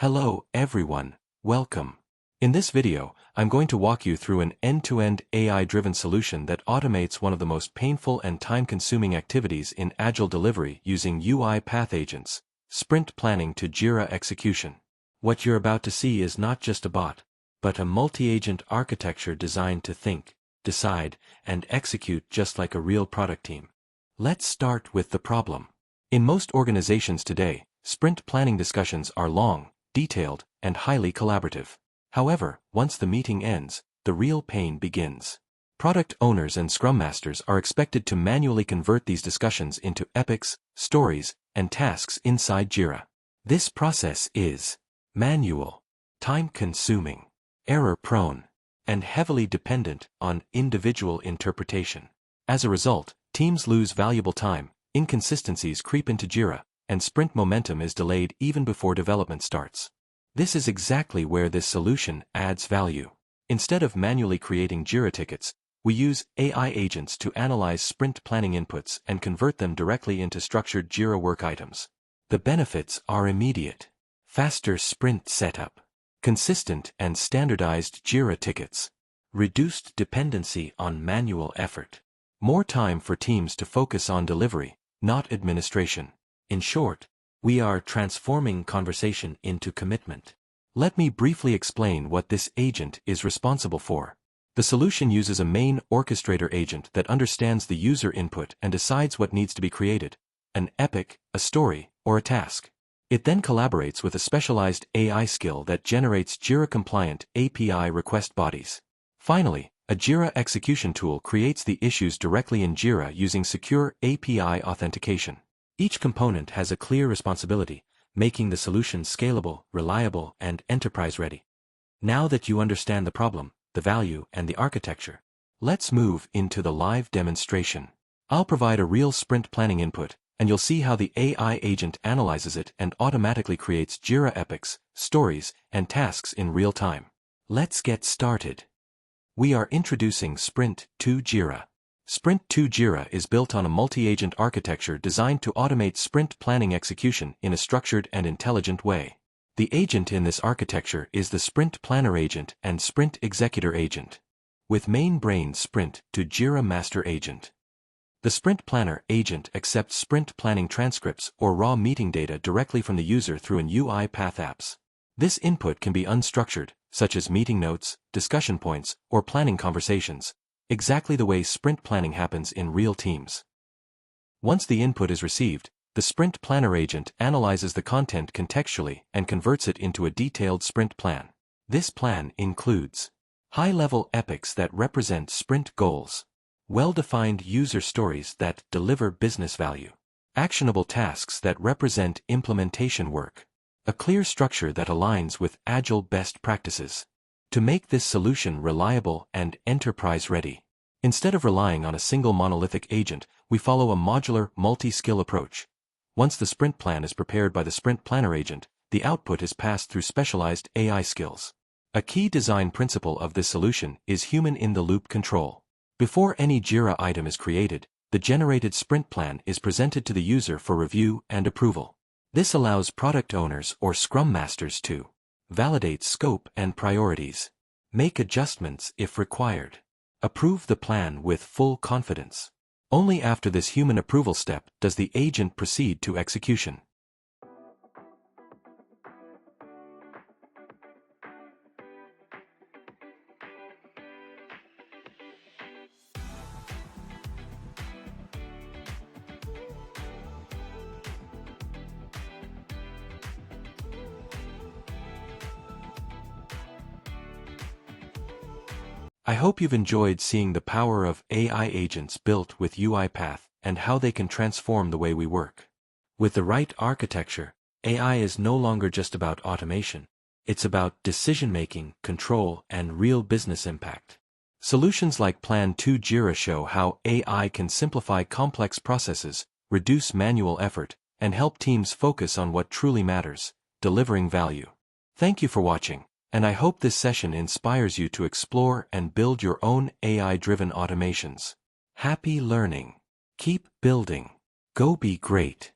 Hello everyone, welcome. In this video, I'm going to walk you through an end-to-end AI-driven solution that automates one of the most painful and time-consuming activities in Agile delivery using UiPath agents, sprint planning to Jira execution. What you're about to see is not just a bot, but a multi-agent architecture designed to think, decide, and execute just like a real product team. Let's start with the problem. In most organizations today, sprint planning discussions are long, detailed, and highly collaborative. However, once the meeting ends, the real pain begins. Product owners and Scrum Masters are expected to manually convert these discussions into epics, stories, and tasks inside Jira. This process is manual, time-consuming, error-prone, and heavily dependent on individual interpretation. As a result, teams lose valuable time, inconsistencies creep into Jira, and sprint momentum is delayed even before development starts. This is exactly where this solution adds value. Instead of manually creating Jira tickets, we use AI agents to analyze sprint planning inputs and convert them directly into structured Jira work items. The benefits are immediate. Faster sprint setup, consistent and standardized Jira tickets, reduced dependency on manual effort, more time for teams to focus on delivery, not administration. In short, we are transforming conversation into commitment. Let me briefly explain what this agent is responsible for. The solution uses a main orchestrator agent that understands the user input and decides what needs to be created, an epic, a story, or a task. It then collaborates with a specialized AI skill that generates Jira-compliant API request bodies. Finally, a Jira execution tool creates the issues directly in Jira using secure API authentication. Each component has a clear responsibility, making the solution scalable, reliable, and enterprise-ready. Now that you understand the problem, the value, and the architecture, let's move into the live demonstration. I'll provide a real sprint planning input, and you'll see how the AI agent analyzes it and automatically creates Jira epics, stories, and tasks in real time. Let's get started. We are introducing Sprint to Jira. Sprint to Jira is built on a multi-agent architecture designed to automate sprint planning execution in a structured and intelligent way. The agent in this architecture is the Sprint Planner agent and Sprint Executor agent, with main brain Sprint to Jira Master agent. The Sprint Planner agent accepts sprint planning transcripts or raw meeting data directly from the user through an UiPath apps. This input can be unstructured, such as meeting notes, discussion points, or planning conversations, exactly the way sprint planning happens in real teams. Once the input is received, the Sprint Planner agent analyzes the content contextually and converts it into a detailed sprint plan. This plan includes high-level epics that represent sprint goals, well-defined user stories that deliver business value, actionable tasks that represent implementation work, a clear structure that aligns with Agile best practices. To make this solution reliable and enterprise-ready, instead of relying on a single monolithic agent, we follow a modular, multi-skill approach. Once the sprint plan is prepared by the Sprint Planner agent, the output is passed through specialized AI skills. A key design principle of this solution is human-in-the-loop control. Before any Jira item is created, the generated sprint plan is presented to the user for review and approval. This allows product owners or Scrum Masters to validate scope and priorities, make adjustments if required, approve the plan with full confidence. Only after this human approval step does the agent proceed to execution. I hope you've enjoyed seeing the power of AI agents built with UiPath and how they can transform the way we work. With the right architecture, AI is no longer just about automation. It's about decision-making, control, and real business impact. Solutions like Plan to Jira show how AI can simplify complex processes, reduce manual effort, and help teams focus on what truly matters, delivering value. Thank you for watching, and I hope this session inspires you to explore and build your own AI-driven automations. Happy learning. Keep building. Go be great.